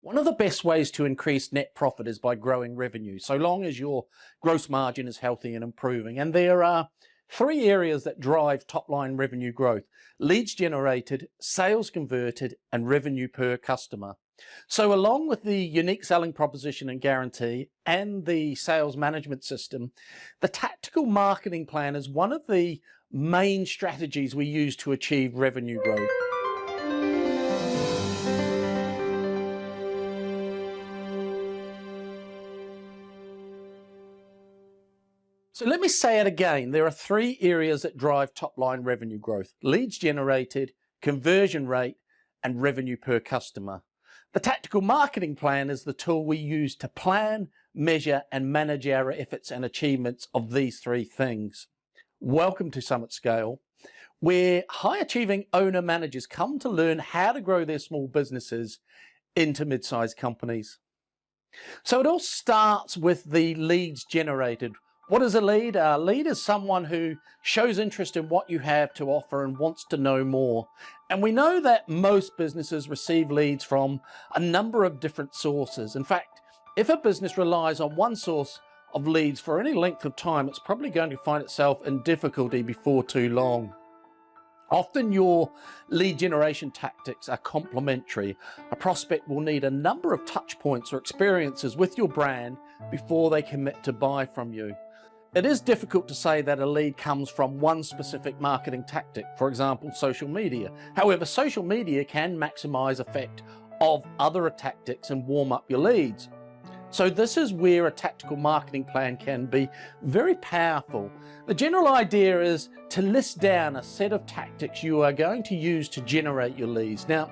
One of the best ways to increase net profit is by growing revenue, so long as your gross margin is healthy and improving. And there are three areas that drive top-line revenue growth: leads generated, sales converted, and revenue per customer. So along with the unique selling proposition and guarantee and the sales management system, the tactical marketing plan is one of the main strategies we use to achieve revenue growth. So let me say it again. There are three areas that drive top-line revenue growth: leads generated, conversion rate, and revenue per customer. The tactical marketing plan is the tool we use to plan, measure, and manage our efforts and achievements of these three things. Welcome to Summit Scale, where high-achieving owner-managers come to learn how to grow their small businesses into mid-sized companies. So it all starts with the leads generated. What is a lead? A lead is someone who shows interest in what you have to offer and wants to know more. And we know that most businesses receive leads from a number of different sources. In fact, if a business relies on one source of leads for any length of time, it's probably going to find itself in difficulty before too long. Often your lead generation tactics are complementary. A prospect will need a number of touch points or experiences with your brand before they commit to buy from you. It is difficult to say that a lead comes from one specific marketing tactic, for example, social media. However, social media can maximize effect of other tactics and warm up your leads. So this is where a tactical marketing plan can be very powerful. The general idea is to list down a set of tactics you are going to use to generate your leads. Now,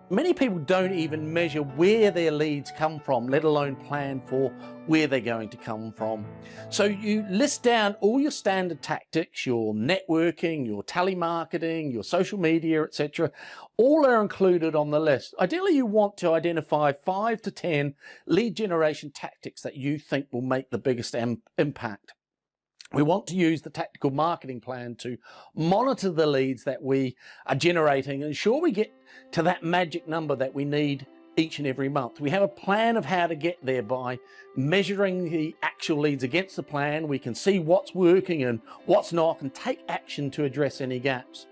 many people don't even measure where their leads come from, let alone plan for where they're going to come from. So you list down all your standard tactics, your networking, your telemarketing, your social media, etc. All are included on the list. Ideally, you want to identify 5 to 10 lead generation tactics that you think will make the biggest impact. We want to use the tactical marketing plan to monitor the leads that we are generating and ensure we get to that magic number that we need each and every month. We have a plan of how to get there by measuring the actual leads against the plan. We can see what's working and what's not and take action to address any gaps.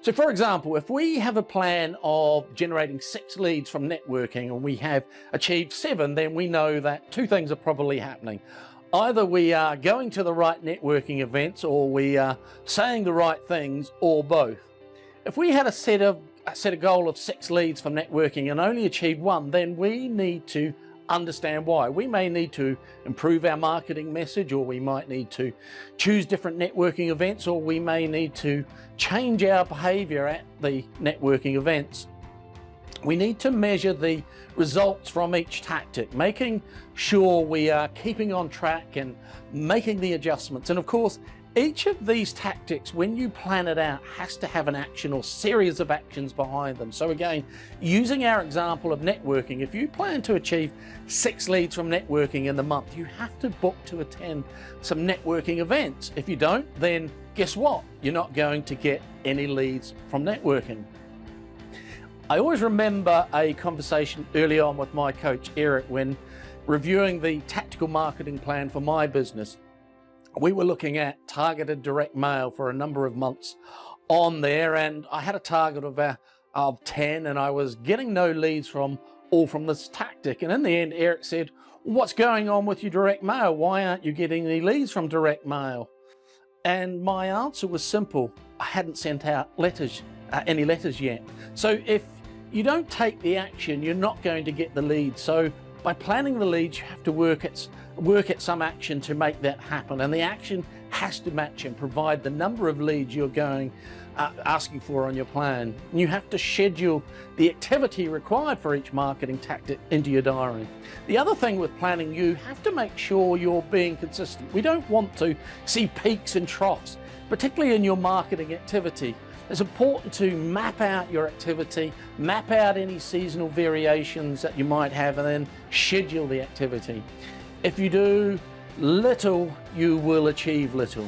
So for example, if we have a plan of generating 6 leads from networking and we have achieved 7, then we know that 2 things are probably happening. Either we are going to the right networking events, or we are saying the right things, or both. If we had set a goal of 6 leads from networking and only achieved 1, then we need to understand why. We may need to improve our marketing message, or we might need to choose different networking events, or we may need to change our behavior at the networking events. We need to measure the results from each tactic, making sure we are keeping on track and making the adjustments. And of course, each of these tactics, when you plan it out, has to have an action or series of actions behind them. So again, using our example of networking, if you plan to achieve 6 leads from networking in the month, you have to book to attend some networking events. If you don't, then guess what? You're not going to get any leads from networking. I always remember a conversation early on with my coach, Eric, when reviewing the tactical marketing plan for my business. We were looking at targeted direct mail for a number of months on there, and I had a target of 10, and I was getting no leads from this tactic. And in the end, Eric said, "What's going on with your direct mail? Why aren't you getting any leads from direct mail?" And my answer was simple: I hadn't sent out any letters yet. So if you don't take the action, you're not going to get the leads. So by planning the leads, you have to work at some action to make that happen, and the action has to match and provide the number of leads you're asking for on your plan. And you have to schedule the activity required for each marketing tactic into your diary. The other thing with planning, you have to make sure you're being consistent. We don't want to see peaks and troughs, particularly in your marketing activity. It's important to map out your activity, map out any seasonal variations that you might have, and then schedule the activity. If you do little, you will achieve little.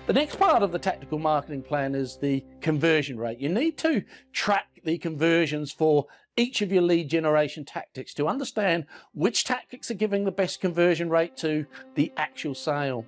The next part of the tactical marketing plan is the conversion rate. You need to track the conversions for each of your lead generation tactics to understand which tactics are giving the best conversion rate to the actual sale.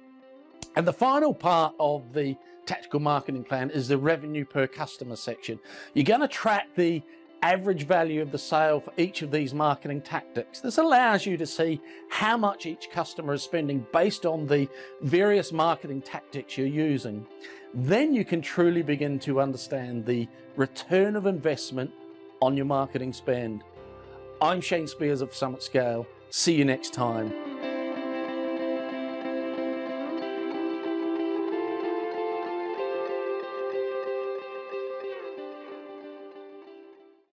And the final part of the tactical marketing plan is the revenue per customer section. You're going to track the average value of the sale for each of these marketing tactics. This allows you to see how much each customer is spending based on the various marketing tactics you're using. Then you can truly begin to understand the return of investment on your marketing spend. I'm Shane Spears of Summit Scale. See you next time.